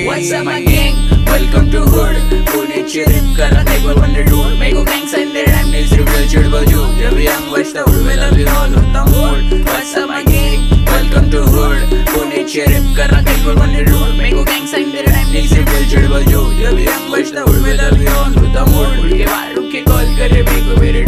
What's up my gang? Welcome to hood. पुण्याची rap करा table on the road. Make gangs and their rhyme needs reveal चिड़बल जो. जब young बजता उड़वे लगी all होता mood. What's up my gang? Welcome to hood. पुण्याची rap करा table on the road. Make gangs and their rhyme needs reveal चिड़बल जो. जब young बजता उड़वे लगी all होता mood. उड़ के बाहर उड़ के call करे मेरे